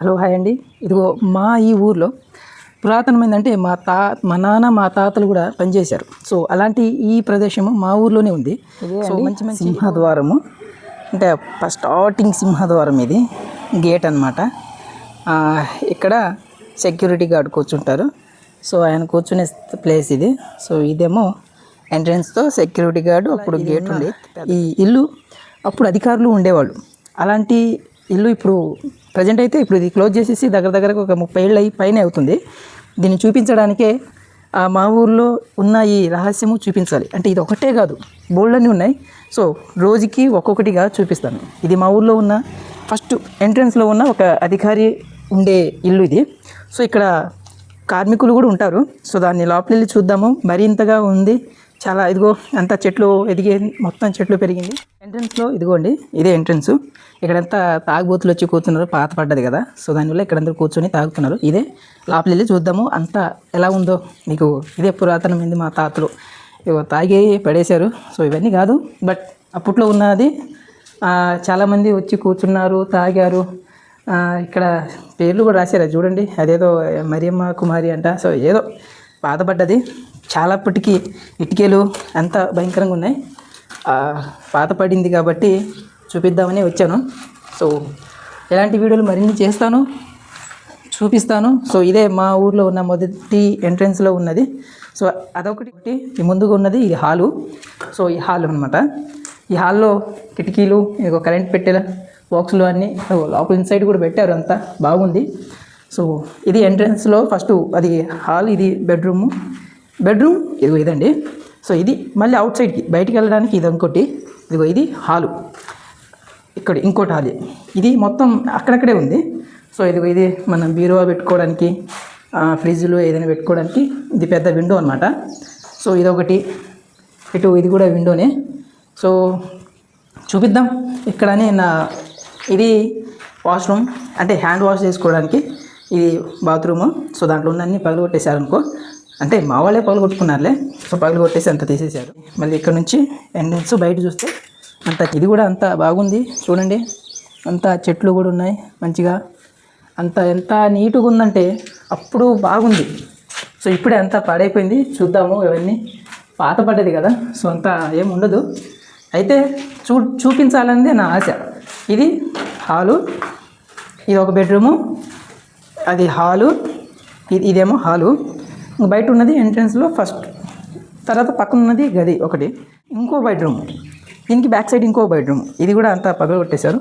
Hello hi అండి. ఇదిగో ఈ ఊర్లో పురాతనమైందంటే మా నాన్న మా తాతలు కూడా పనిచేశారు. సో అలాంటి ఈ ప్రదేశము మా ఊర్లోనే ఉంది. సో మంచి మంచి సింహద్వారము అంటే స్టార్టింగ్ సింహద్వారం ఇది గేట్ అనమాట. ఇక్కడ సెక్యూరిటీ గార్డ్ కూర్చుంటారు. సో ఆయన కూర్చునే ప్లేస్ ఇది. సో ఇదేమో ఎంట్రన్స్తో సెక్యూరిటీ గార్డు అప్పుడు గేట్ ఉంది. ఈ ఇల్లు అప్పుడు అధికారులు ఉండేవాళ్ళు. అలాంటి ఇల్లు ఇప్పుడు ప్రజెంట్ అయితే ఇప్పుడు ఇది క్లోజ్ చేసేసి దగ్గరకు ఒక 30 ఏళ్ళు పైనే అవుతుంది. దీన్ని చూపించడానికే మా ఊర్లో ఉన్న ఈ రహస్యము చూపించాలి అంటే ఇది ఒకటే కాదు, బోల్డన్నీ ఉన్నాయి. సో రోజుకి ఒక్కొక్కటిగా చూపిస్తాను. ఇది మా ఊర్లో ఉన్న ఫస్ట్ ఎంట్రన్స్లో ఉన్న ఒక అధికారి ఉండే ఇల్లు ఇది. సో ఇక్కడ కార్మికులు కూడా ఉంటారు. సో దాన్ని లోపల వెళ్ళి చూద్దాము. మరింతగా ఉంది చాలా. ఇదిగో అంతా చెట్లు ఎదిగే మొత్తం చెట్లు పెరిగింది. ఎంట్రన్స్లో ఇదిగోండి ఇదే ఎంట్రన్స్. ఇక్కడంతా తాగుబోతులు వచ్చి కూర్చున్నారు, పాత పడ్డది కదా. సో దానివల్ల ఇక్కడందరూ కూర్చొని తాగుతున్నారు. ఇదే లోపల వెళ్ళి చూద్దాము అంతా ఎలా ఉందో. మీకు ఇదే పురాతనమైంది. మా తాతలు ఇగో తాగి పడేశారు. సో ఇవన్నీ కాదు, బట్ అప్పట్లో ఉన్నది. చాలామంది వచ్చి కూర్చున్నారు, తాగారు. ఇక్కడ పేర్లు కూడా రాశారు చూడండి. అదేదో మరియమ్మ కుమారి అంట. సో ఏదో పాతపడ్డది. చాలాప్పటికీ ఇటుకలు అంత భయంకరంగా ఉన్నాయి. పాత పడింది కాబట్టి చూపిద్దామని వచ్చాను. సో ఇలాంటి వీడియోలు మరిన్ని చేస్తాను, చూపిస్తాను. సో ఇదే మా ఊర్లో ఉన్న మొదటి ఎంట్రన్స్లో ఉన్నది. సో అదొకటి. ఈ ముందుగా ఉన్నది ఈ హాలు. సో ఈ హాల్ అనమాట. ఈ హాల్లో కిటికీలు, ఇదిగో కరెంట్ పెట్టెల బాక్సులు అన్నీ లోపల ఇన్సైడ్ కూడా పెట్టారు. అంతా బాగుంది. సో ఇది ఎంట్రన్స్లో ఫస్ట్ అది హాల్. ఇది బెడ్రూమ్ ఇదిగో ఇదండి. సో ఇది మళ్ళీ అవుట్ సైడ్కి బయటికి వెళ్ళడానికి ఇది ఇంకోటి. ఇదిగో ఇది హాలు. ఇక్కడ ఇంకోటి హాల్. ఇది మొత్తం అక్కడక్కడే ఉంది. సో ఇదిగో ఇది మనం బీరువా పెట్టుకోవడానికి, ఫ్రిడ్జ్లో ఏదైనా పెట్టుకోవడానికి ఇది పెద్ద విండో అనమాట. సో ఇదొకటి. ఇటు ఇది కూడా విండోనే. సో చూపిద్దాం. ఇక్కడనే ఇది వాష్రూమ్ అంటే హ్యాండ్ వాష్ చేసుకోవడానికి. ఇది బాత్రూము. సో దాంట్లో ఉన్న అన్ని పగలు కొట్టేశారనుకో, అంటే మా వాళ్ళే పగలు కొట్టుకున్నారులే. సో పగలు కొట్టేసి అంత తీసేశారు. మళ్ళీ ఇక్కడ నుంచి ఎంట్రన్స్ బయట చూస్తే అంత ఇది కూడా అంత బాగుంది చూడండి. అంతా చెట్లు కూడా ఉన్నాయి మంచిగా. ఎంత నీట్గా ఉందంటే అప్పుడు బాగుంది. సో ఇప్పుడే అంతా పాడైపోయింది. చూద్దాము. ఇవన్నీ పాత పడ్డది కదా. సో అంతా ఏం ఉండదు. అయితే చూపించాలనేది నా ఆశ. ఇది హాలు, ఇది ఒక బెడ్రూము, అది హాలు, ఇదేమో హాలు. బయట ఉన్నది ఎంట్రన్స్లో ఫస్ట్. తర్వాత పక్కన ఉన్నది గది ఒకటి, ఇంకో బెడ్రూమ్. దీనికి బ్యాక్ సైడ్ ఇంకో బెడ్రూమ్. ఇది కూడా అంతా పగలగొట్టేశారు.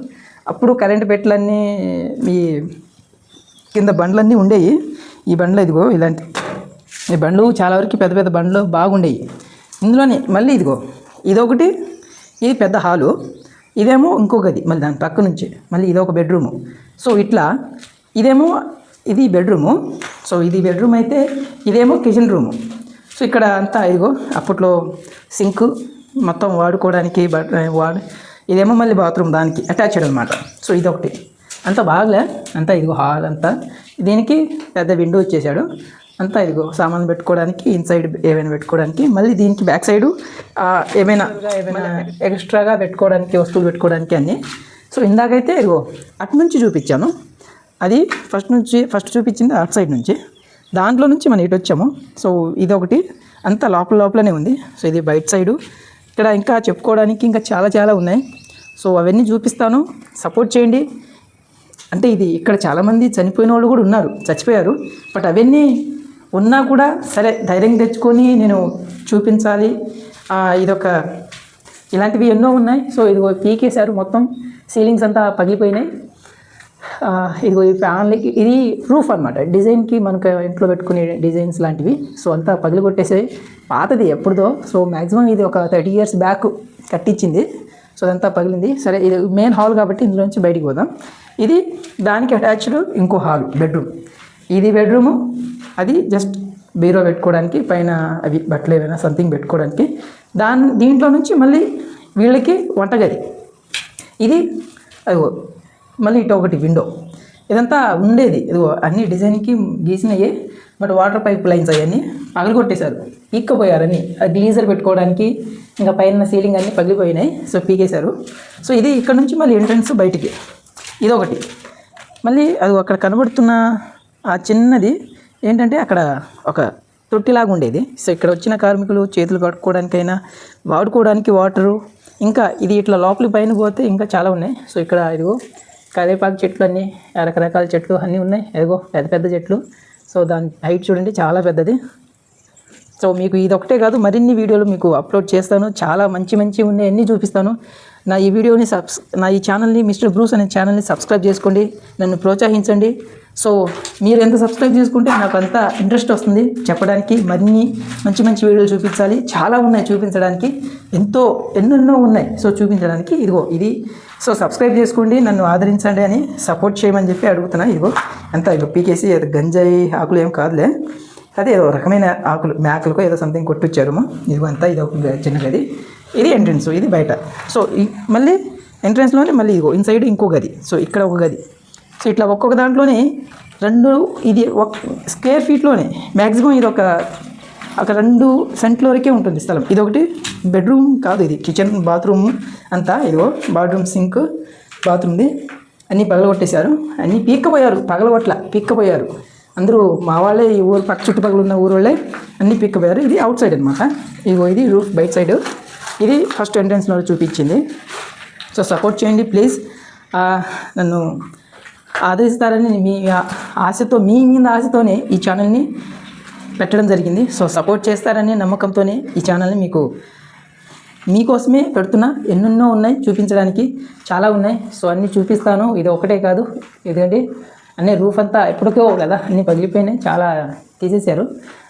అప్పుడు కరెంట్ పెట్టెలన్నీ ఈ కింద బండ్లన్నీ ఉండేవి. ఈ బండ్లు ఇదిగో ఇలాంటి ఈ బండ్లు చాలా వరకు పెద్ద పెద్ద బండ్లు బాగుండేవి. ఇందులోనే మళ్ళీ ఇదిగో ఇదొకటి. ఇది పెద్ద హాలు. ఇదేమో ఇంకో గది. మళ్ళీ దాని పక్క నుంచి మళ్ళీ ఇదొక బెడ్రూము. సో ఇట్లా ఇదేమో ఇది బెడ్రూము. సో ఇది బెడ్రూమ్ అయితే ఇదేమో కిచెన్ రూము. సో ఇక్కడ అంతా ఇదిగో అప్పట్లో సింక్ మొత్తం వాడుకోవడానికి ఇదేమో మళ్ళీ బాత్రూమ్ దానికి అటాచ్డ్ అనమాట. సో ఇదొకటి. అంతా బాగలే. అంతా ఇదిగో హాల్ అంతా. దీనికి పెద్ద విండో ఇచ్చేసాడు. అంతా ఇదిగో సామాన్లు పెట్టుకోవడానికి, ఇన్సైడ్ ఏమైనా పెట్టుకోవడానికి. మళ్ళీ దీనికి బ్యాక్ సైడు ఏమైనా ఎక్స్ట్రాగా పెట్టుకోవడానికి, వస్తువులు పెట్టుకోవడానికి అన్నీ. సో ఇందాకైతే ఇదిగో అటు నుంచి చూపించాను. అది ఫస్ట్ చూపించింది అటు సైడ్ నుంచి. దాంట్లో నుంచి మనం ఇటు వచ్చాము. సో ఇదొకటి. అంతా లోపలనే ఉంది. సో ఇది బయట సైడు. ఇక్కడ ఇంకా చెప్పుకోవడానికి ఇంకా చాలా ఉన్నాయి. సో అవన్నీ చూపిస్తాను. సపోర్ట్ చేయండి. అంటే ఇది ఇక్కడ చాలామంది చనిపోయిన వాళ్ళు కూడా ఉన్నారు, చచ్చిపోయారు. బట్ అవన్నీ ఉన్నా కూడా సరే ధైర్యం తెచ్చుకొని నేను చూపించాలి. ఇదొక ఇలాంటివి ఎన్నో ఉన్నాయి. సో ఇదిగో పీకేశారు మొత్తం. సీలింగ్స్ అంతా పగిలిపోయినాయి. ఇదిగో ఈ ఫ్యాన్లకి ఇది రూఫ్ అనమాట. డిజైన్కి మనకు ఇంట్లో పెట్టుకునే డిజైన్స్ లాంటివి. సో అంతా పగిలి కొట్టేసాయి. పాతది ఎప్పుడుదో. సో మ్యాక్సిమం ఇది ఒక 30 years బ్యాక్ కట్టించింది. సో అదంతా పగిలింది. సరే ఇది మెయిన్ హాల్ కాబట్టి ఇందులోంచి బయటికి పోదాం. ఇది దానికి అటాచ్డ్ ఇంకో హాల్ బెడ్రూమ్. ఇది బెడ్రూము. అది జస్ట్ బీరో పెట్టుకోవడానికి, పైన అవి బట్టలు ఏమైనా సంథింగ్ పెట్టుకోవడానికి. దీంట్లో నుంచి మళ్ళీ వీళ్ళకి వంటగది. ఇది అదిగో మళ్ళీ ఇటు ఒకటి విండో. ఇదంతా ఉండేది. ఇదిగో అన్ని డిజైన్కి గీసినవి. బట్ వాటర్ పైప్ లైన్స్ అవన్నీ పగలగొట్టేశారు, పీక్కపోయారని. గ్లీజర్ పెట్టుకోవడానికి ఇంకా పైన సీలింగ్ అన్నీ పగిలిపోయినాయి. సో పీకేశారు. సో ఇది ఇక్కడ నుంచి మళ్ళీ ఎంట్రన్స్ బయటికి. ఇదొకటి. మళ్ళీ అది అక్కడ కనబడుతున్న ఆ చిన్నది ఏంటంటే అక్కడ ఒక తొట్టిలాగా ఉండేది. సో ఇక్కడ వచ్చిన కార్మికులు చేతులు కట్టుకోవడానికైనా వాడుకోవడానికి వాటరు, ఇంకా ఇది ఇట్లా లోపలి పైన పోతే ఇంకా చాలా ఉన్నాయి. సో ఇక్కడ ఇదిగో కరివేపాకు చెట్లు అన్నీ రకరకాల చెట్లు అన్నీ ఉన్నాయి. ఇదిగో పెద్ద పెద్ద చెట్లు. సో దాని హైట్ చూడండి చాలా పెద్దది. సో మీకు ఇది ఒకటే కాదు, మరిన్ని వీడియోలు మీకు అప్లోడ్ చేస్తాను. చాలా మంచి మంచి ఉన్నాయి, అన్నీ చూపిస్తాను. నా ఈ వీడియోని నా ఈ ఛానల్ని మిస్టర్ బ్రూస్ అనే ఛానల్ని సబ్స్క్రైబ్ చేసుకోండి, నన్ను ప్రోత్సహించండి. సో మీరు ఎంత సబ్స్క్రైబ్ చేసుకుంటే నాకు అంత ఇంట్రెస్ట్ వస్తుంది చెప్పడానికి, మరిన్ని మంచి మంచి వీడియోలు చూపించాలి. చాలా ఉన్నాయి చూపించడానికి, ఎన్నెన్నో ఉన్నాయి. సో చూపించడానికి ఇదిగో ఇది. సో సబ్స్క్రైబ్ చేసుకోండి, నన్ను ఆదరించండి అని సపోర్ట్ చేయమని చెప్పి అడుగుతున్నా. ఇదిగో అంతా ఇదిగో పీకేసి అది గంజాయి ఆకులు ఏం కాదులే, అదే ఏదో రకమైన ఆకులు, మేకలకు ఏదో సంథింగ్ కొట్టిచ్చారు. ఇదిగో అంతా ఇది ఒక చిన్న గది, ఇది ఎంట్రన్స్, ఇది బయట. సో మళ్ళీ ఎంట్రన్స్లోనే మళ్ళీ ఇదిగో ఇన్సైడ్ ఇంకో గది. సో ఇక్కడ ఒక గది. సో ఇట్లా ఒక్కొక్క దాంట్లోనే ఇది ఒక స్క్వేర్ ఫీట్లోనే మ్యాక్సిమం ఇది ఒక 2 సెంట్ల వరకే ఉంటుంది స్థలం. ఇది ఒకటి బెడ్రూమ్ కాదు, ఇది కిచెన్ బాత్రూమ్ అంతా. ఇదిగో బాత్రూమ్ సింక్, బాత్రూమ్ది అన్నీ పగలగొట్టేశారు, అన్నీ పీక్కపోయారు అందరూ. మా వాళ్ళే, ఈ ఊరు పక్క చుట్టుపక్కల ఉన్న ఊరు వాళ్ళే అన్నీ పీక్కపోయారు. ఇది అవుట్ సైడ్ అనమాట. ఇదిగో ఇది రూఫ్ బయట సైడ్. ఇది ఫస్ట్ ఎంట్రన్స్లో చూపించింది. సో సపోర్ట్ చేయండి ప్లీజ్, నన్ను ఆదరిస్తారని మీ ఆశతో, మీ మీద ఆశతోనే ఈ ఛానల్ని పెట్టడం జరిగింది. సో సపోర్ట్ చేస్తారని నమ్మకంతోనే ఈ ఛానల్ని మీకోసమే పెడుతున్నా. ఎన్నెన్నో ఉన్నాయి చూపించడానికి, చాలా ఉన్నాయి. సో అన్నీ చూపిస్తాను, ఇది ఒకటే కాదు. ఎందుకంటే అన్నీ రూఫ్ అంతా ఎప్పటికో కదా అన్నీ పగిలిపోయినాయి, చాలా తీసేశారు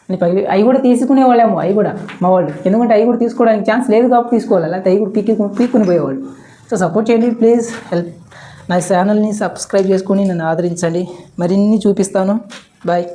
అన్నీ అవి కూడా తీసుకునేవాళ్ళేమో, అవి కూడా మా వాళ్ళు. ఎందుకంటే అవి కూడా తీసుకోవడానికి ఛాన్స్ లేదు కాబట్టి తీసుకోవాలి, లేకపోతే అవి కూడా పీక్కుని పోయేవాళ్ళు. సో సపోర్ట్ చేయండి ప్లీజ్, హెల్ప్. నా ఛానల్ని సబ్స్క్రైబ్ చేసుకొని నన్ను ఆదరించండి, మరిన్ని చూపిస్తాను. బాయ్.